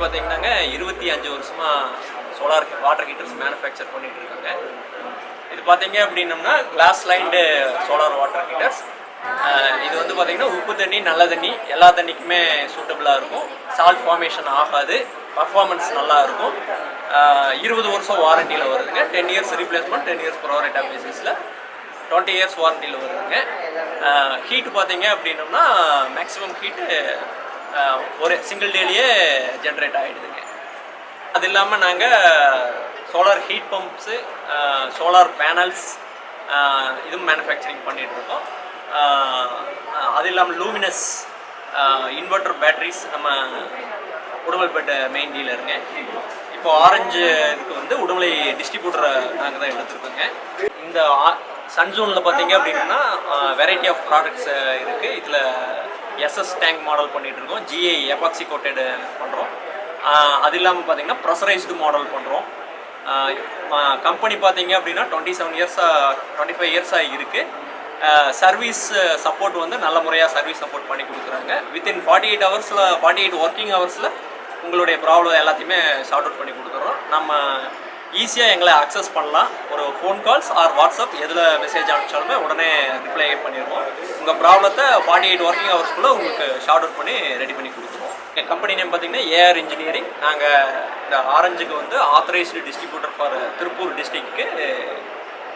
பார்த்தீங்கன்னாங்க 25 வருஷமாக solar water heaters manufacture பண்ணிகிட்டு இருக்காங்க. இது பார்த்தீங்க அப்படின்னம்னா glass lined solar water heaters. இது வந்து பார்த்தீங்கன்னா உப்பு தண்ணி நல்ல தண்ணி எல்லா தண்ணிக்குமே சூட்டபுளாக இருக்கும். சால்ட் ஃபார்மேஷன் ஆகாது. பர்ஃபார்மன்ஸ் நல்லா இருக்கும். 20 வருஷம் வாரண்டியில் வருதுங்க. 10 இயர்ஸ் ரீப்ளேஸ்மெண்ட், 10 இயர்ஸ் ப்ரோரேட்டா பேசிஸில் 20 இயர்ஸ் வாரண்டியில் வருதுங்க. ஹீட்டு பார்த்தீங்க அப்படின்னம்னா மேக்ஸிமம் ஹீட்டு ஒரு சிங்கிள் டேலேயே ஜென்ரேட் ஆகிடுதுங்க. அது இல்லாமல் நாங்கள் solar heat pumps, solar panels இதுவும் மேனுஃபேக்சரிங் பண்ணிகிட்ருக்கோம். அது இல்லாமல் லூமினஸ் இன்வெர்டர் பேட்டரிஸ் நம்ம உடுமலைப்பேட்டை மெயின் டீலருங்க. இப்போ ஆரஞ்சு இதுக்கு வந்து உடுமலை டிஸ்ட்ரிபியூட்டரை நாங்கள் தான் எடுத்துருக்கோங்க. இந்த சன்சூனில் பார்த்தீங்க அப்படின்னா வெரைட்டி ஆஃப் ப்ராடக்ட்ஸ் இருக்குது. இதில் எஸ்எஸ் டேங்க் மாடல் பண்ணிகிட்ருக்கோம். ஜிஐ எபாக்சி கோட்டட் பண்ணுறோம். அது இல்லாமல் பார்த்தீங்கன்னா ப்ரெஷரைஸ்டு மாடல் பண்ணுறோம். கம்பெனி பார்த்தீங்க அப்படின்னா 25 இயர்ஸாக இருக்குது. சர்வீஸ் சப்போர்ட் வந்து நல்ல முறையாக சர்வீஸ் சப்போர்ட் பண்ணி கொடுக்குறாங்க. வித்தின் 48 ஒர்க்கிங் ஹவர்ஸில் உங்களுடைய ப்ராப்ளம் எல்லாத்தையுமே சார்ட் அவுட் பண்ணி கொடுத்துட்றோம். நம்ம ஈஸியாக எங்களை அக்சஸ் பண்ணலாம். ஒரு ஃபோன் கால்ஸ் ஆர் வாட்ஸ்அப் எதில் மெசேஜ் அனுப்பிச்சாலுமே உடனே ரிப்ளை பண்ணிடுவோம். உங்கள் ப்ராப்ளத்தை 48 ஒர்க்கிங் ஹவர்ஸ்க்குள்ளே உங்களுக்கு ஷார்ட் அவுட் பண்ணி ரெடி பண்ணி கொடுத்துருவோம். எங்கள் கம்பெனி நேம் பார்த்தீங்கன்னா ஏஆர் இன்ஜினியரிங். நாங்கள் இந்த ஆரஞ்சுக்கு வந்து ஆத்தரைஸ்டு டிஸ்ட்ரிபியூட்டர் ஃபார் திருப்பூர் டிஸ்ட்ரிக்ட்டுக்கு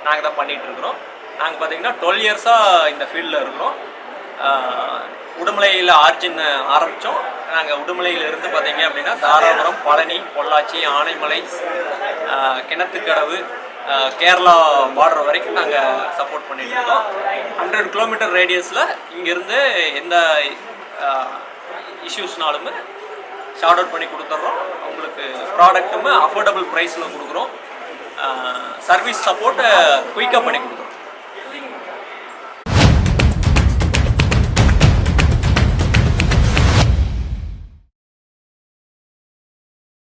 நாங்கள் தான் பண்ணிகிட்ருக்குறோம். நாங்கள் பார்த்தீங்கன்னா 12 இயர்ஸாக இந்த ஃபீல்டில் இருக்கிறோம். உடுமலையில் ஆர்ஜின் ஆரம்பித்தோம். நாங்கள் உடுமலையிலிருந்து பார்த்தீங்க அப்படின்னா தாராபுரம், பழனி, பொள்ளாச்சி, ஆனைமலை, கிணத்துக்கடவு, கேரளா பார்டர் வரைக்கும் நாங்கள் சப்போர்ட் பண்ணிட்டு இருக்கோம். 100 கிலோமீட்டர் ரேடியஸில் இங்கேருந்து எந்த இஷ்யூஸ்னாலுமே ஷார்ட் அவுட் பண்ணி கொடுத்துட்றோம். உங்களுக்கு ப்ராடக்ட்டுமே அஃபோர்டபுள் ப்ரைஸில் கொடுக்குறோம். சர்வீஸ் சப்போர்ட்டை குயிக்காக பண்ணி கொடுக்குறோம்.